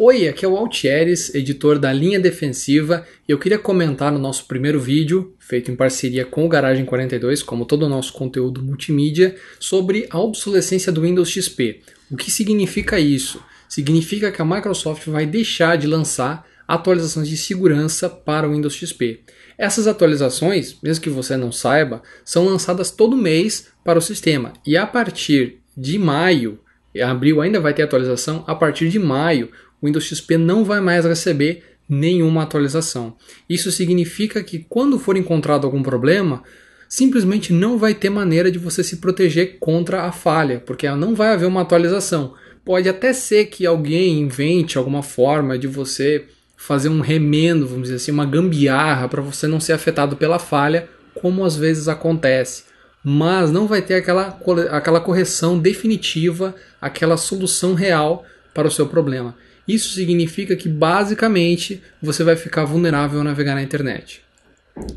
Oi, aqui é o Altieres, editor da Linha Defensiva, e eu queria comentar no nosso primeiro vídeo, feito em parceria com o Garagem 42, como todo o nosso conteúdo multimídia, sobre a obsolescência do Windows XP. O que significa isso? Significa que a Microsoft vai deixar de lançar atualizações de segurança para o Windows XP. Essas atualizações, mesmo que você não saiba, são lançadas todo mês para o sistema, e a partir de maio, abril ainda vai ter atualização, a partir de maio o Windows XP não vai mais receber nenhuma atualização. Isso significa que quando for encontrado algum problema, simplesmente não vai ter maneira de você se proteger contra a falha, porque não vai haver uma atualização. Pode até ser que alguém invente alguma forma de você fazer um remendo, vamos dizer assim, uma gambiarra para você não ser afetado pela falha, como às vezes acontece. Mas não vai ter aquela correção definitiva, aquela solução real para o seu problema. Isso significa que basicamente você vai ficar vulnerável ao navegar na internet.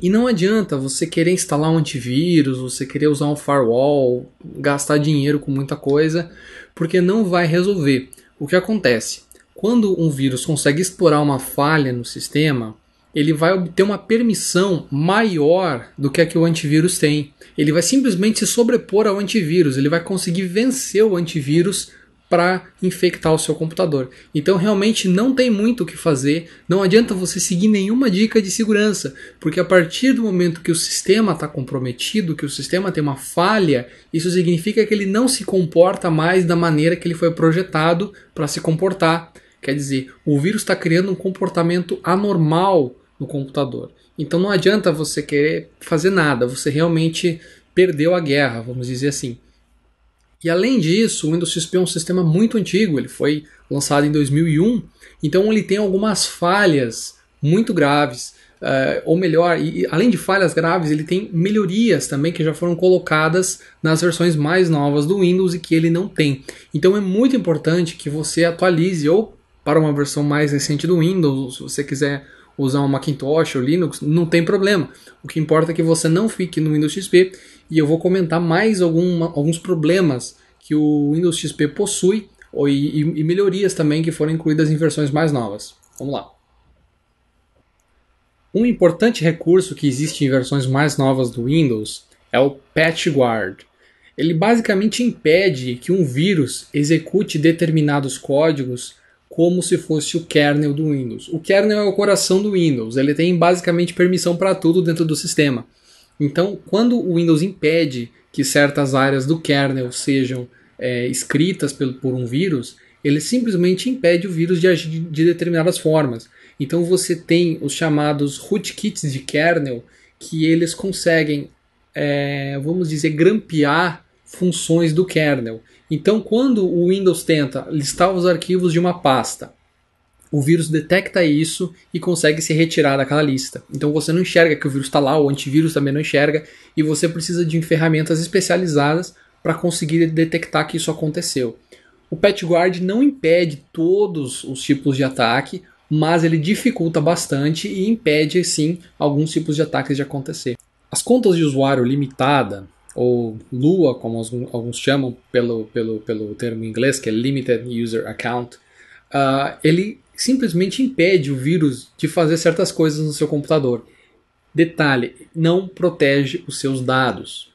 E não adianta você querer instalar um antivírus, você querer usar um firewall, gastar dinheiro com muita coisa, porque não vai resolver. O que acontece? Quando um vírus consegue explorar uma falha no sistema, ele vai obter uma permissão maior do que a que o antivírus tem. Ele vai simplesmente se sobrepor ao antivírus, ele vai conseguir vencer o antivírus para infectar o seu computador. Então realmente não tem muito o que fazer, não adianta você seguir nenhuma dica de segurança, porque a partir do momento que o sistema está comprometido, que o sistema tem uma falha, isso significa que ele não se comporta mais da maneira que ele foi projetado para se comportar. Quer dizer, o vírus está criando um comportamento anormal no computador. Então não adianta você querer fazer nada, você realmente perdeu a guerra, vamos dizer assim. E além disso, o Windows XP é um sistema muito antigo, ele foi lançado em 2001, então ele tem algumas falhas muito graves, ou melhor, além de falhas graves, ele tem melhorias também que já foram colocadas nas versões mais novas do Windows e que ele não tem. Então é muito importante que você atualize ou para uma versão mais recente do Windows, se você quiser usar um Macintosh ou Linux, não tem problema. O que importa é que você não fique no Windows XP, e eu vou comentar mais alguns problemas que o Windows XP possui e melhorias também que foram incluídas em versões mais novas. Vamos lá. Um importante recurso que existe em versões mais novas do Windows é o Patch Guard. Ele basicamente impede que um vírus execute determinados códigos como se fosse o kernel do Windows. O kernel é o coração do Windows, ele tem basicamente permissão para tudo dentro do sistema. Então, quando o Windows impede que certas áreas do kernel sejam escritas por um vírus, ele simplesmente impede o vírus de agir de determinadas formas. Então você tem os chamados rootkits de kernel, que eles conseguem, vamos dizer, grampear funções do kernel. Então, quando o Windows tenta listar os arquivos de uma pasta, o vírus detecta isso e consegue se retirar daquela lista. Então você não enxerga que o vírus está lá, o antivírus também não enxerga, e você precisa de ferramentas especializadas para conseguir detectar que isso aconteceu. O Patch Guard não impede todos os tipos de ataque, mas ele dificulta bastante e impede, sim, alguns tipos de ataques de acontecer. As contas de usuário limitada, ou LUA, como alguns chamam pelo termo em inglês, que é Limited User Account, ele simplesmente impede o vírus de fazer certas coisas no seu computador. Detalhe, não protege os seus dados,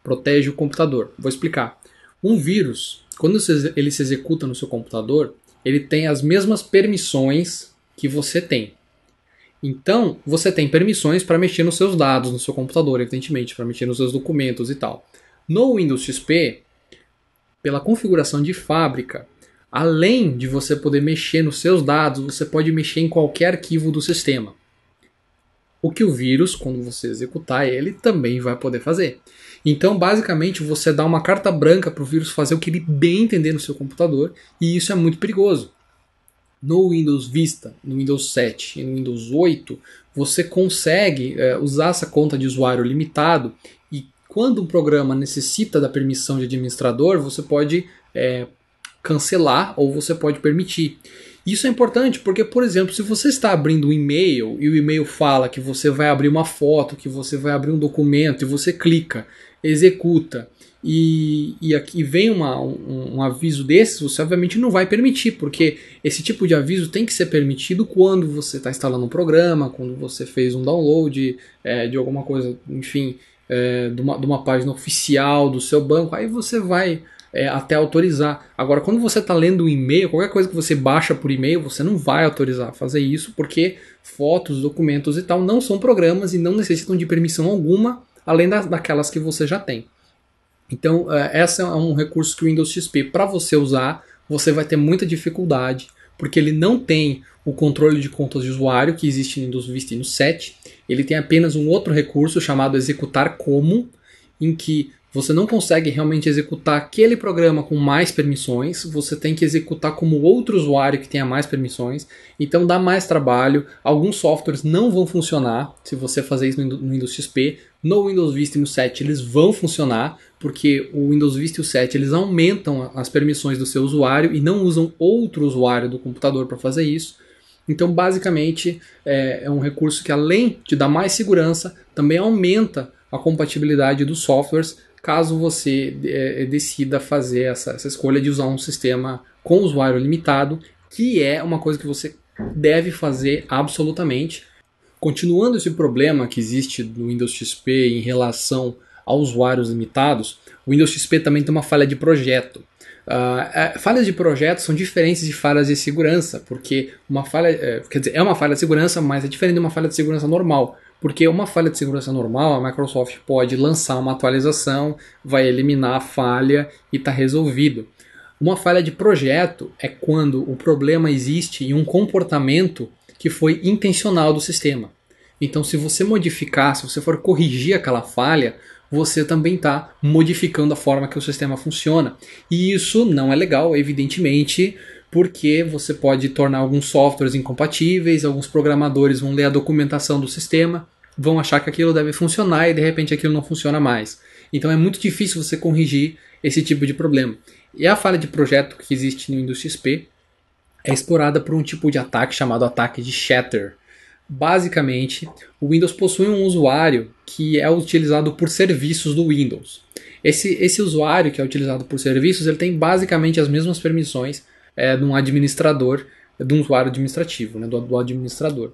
protege o computador. Vou explicar. Um vírus, quando ele se executa no seu computador, ele tem as mesmas permissões que você tem. Então, você tem permissões para mexer nos seus dados, no seu computador, evidentemente, para mexer nos seus documentos e tal. No Windows XP, pela configuração de fábrica, além de você poder mexer nos seus dados, você pode mexer em qualquer arquivo do sistema. O que o vírus, quando você executar ele, também vai poder fazer. Então, basicamente, você dá uma carta branca para o vírus fazer o que ele bem entender no seu computador, e isso é muito perigoso. No Windows Vista, no Windows 7 e no Windows 8, você consegue usar essa conta de usuário limitado, e quando um programa necessita da permissão de administrador, você pode cancelar ou você pode permitir. Isso é importante porque, por exemplo, se você está abrindo um e-mail e o e-mail fala que você vai abrir uma foto, que você vai abrir um documento, e você clica, executa, e aqui vem um aviso desses, você obviamente não vai permitir, porque esse tipo de aviso tem que ser permitido quando você está instalando um programa, quando você fez um download de alguma coisa, enfim, de uma página oficial do seu banco, aí você vai até autorizar. Agora, quando você está lendo um e-mail, qualquer coisa que você baixa por e-mail, você não vai autorizar a fazer isso, porque fotos, documentos e tal não são programas e não necessitam de permissão alguma, além daquelas que você já tem. Então, esse é um recurso que o Windows XP, para você usar, você vai ter muita dificuldade, porque ele não tem o controle de contas de usuário que existe no Windows Vista e no 7. Ele tem apenas um outro recurso chamado executar como, em que você não consegue realmente executar aquele programa com mais permissões, você tem que executar como outro usuário que tenha mais permissões, então dá mais trabalho, alguns softwares não vão funcionar se você fazer isso no Windows XP, no Windows Vista e no 7 eles vão funcionar, porque o Windows Vista e o 7 eles aumentam as permissões do seu usuário e não usam outro usuário do computador para fazer isso. Então basicamente é um recurso que além de dar mais segurança, também aumenta a compatibilidade dos softwares, caso você decida fazer essa escolha de usar um sistema com usuário limitado, que é uma coisa que você deve fazer absolutamente. Continuando esse problema que existe no Windows XP em relação a usuários limitados, o Windows XP também tem uma falha de projeto. Falhas de projeto são diferentes de falhas de segurança, porque uma falha, quer dizer, é uma falha de segurança, mas é diferente de uma falha de segurança normal. Porque uma falha de segurança normal, a Microsoft pode lançar uma atualização, vai eliminar a falha e está resolvido. Uma falha de projeto é quando o problema existe em um comportamento que foi intencional do sistema. Então, se você modificar, se você for corrigir aquela falha, você também está modificando a forma que o sistema funciona. E isso não é legal, evidentemente, porque você pode tornar alguns softwares incompatíveis, alguns programadores vão ler a documentação do sistema, vão achar que aquilo deve funcionar e de repente aquilo não funciona mais. Então é muito difícil você corrigir esse tipo de problema. E a falha de projeto que existe no Windows XP é explorada por um tipo de ataque chamado ataque de Shatter. Basicamente, o Windows possui um usuário que é utilizado por serviços do Windows. Esse usuário que é utilizado por serviços, ele tem basicamente as mesmas permissões de um administrador, de um usuário administrativo, né, do administrador.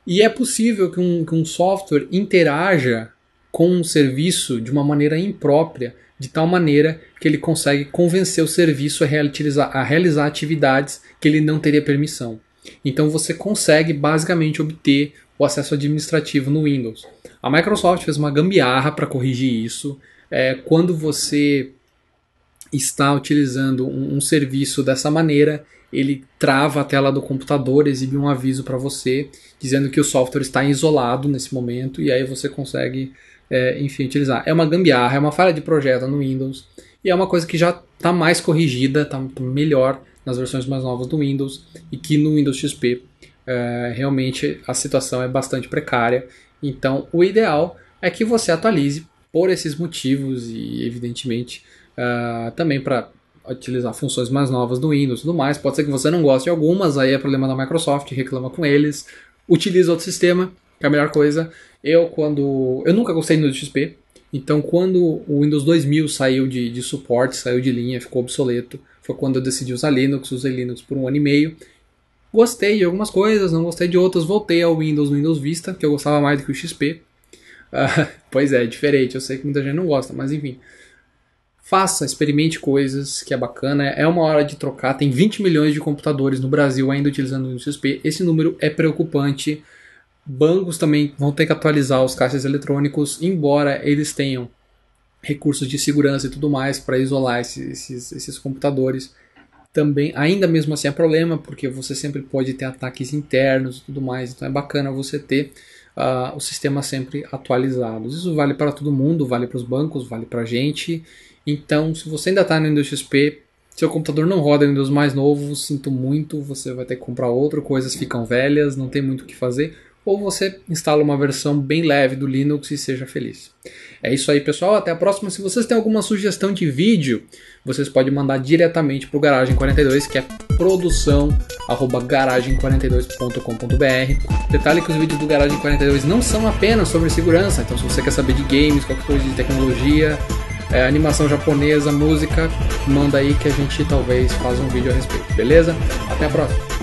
E é possível que um software interaja com um serviço de uma maneira imprópria, de tal maneira que ele consegue convencer o serviço a realizar atividades que ele não teria permissão. Então você consegue basicamente obter o acesso administrativo no Windows. A Microsoft fez uma gambiarra para corrigir isso. Quando você está utilizando um serviço dessa maneira, ele trava a tela do computador, exibe um aviso para você, dizendo que o software está isolado nesse momento, e aí você consegue, enfim, utilizar. É uma gambiarra, é uma falha de projeto no Windows, e é uma coisa que já está mais corrigida, está melhor nas versões mais novas do Windows, e que no Windows XP realmente a situação é bastante precária. Então o ideal é que você atualize por esses motivos e evidentemente também para utilizar funções mais novas do Windows e tudo mais. Pode ser que você não goste de algumas, aí é problema da Microsoft, reclama com eles, utiliza outro sistema, que é a melhor coisa. Eu nunca gostei do Windows XP, então quando o Windows 2000 saiu de suporte, saiu de linha, ficou obsoleto, foi quando eu decidi usar Linux, usei Linux por 1 ano e meio. Gostei de algumas coisas, não gostei de outras, voltei ao Windows no Windows Vista, que eu gostava mais do que o XP. Pois é diferente, eu sei que muita gente não gosta, mas enfim. Faça, experimente coisas, que é bacana, é uma hora de trocar, tem 20 milhões de computadores no Brasil ainda utilizando o Windows XP, esse número é preocupante. Bancos também vão ter que atualizar os caixas eletrônicos, embora eles tenham recursos de segurança e tudo mais para isolar esses computadores. Também, ainda mesmo assim é problema, porque você sempre pode ter ataques internos e tudo mais, então é bacana você ter o sistema sempre atualizado. Isso vale para todo mundo, vale para os bancos, vale para a gente. Então, se você ainda está no Windows XP, seu computador não roda no Windows mais novo, sinto muito, você vai ter que comprar outro, coisas ficam velhas, não tem muito o que fazer, ou você instala uma versão bem leve do Linux e seja feliz. É isso aí, pessoal, até a próxima. Se vocês têm alguma sugestão de vídeo, vocês podem mandar diretamente para o Garagem42, que é produção@garagem42.com.br. Detalhe que os vídeos do Garagem 42 não são apenas sobre segurança, então se você quer saber de games, qualquer coisa de tecnologia, animação japonesa, música, manda aí que a gente talvez faça um vídeo a respeito, beleza? Até a próxima!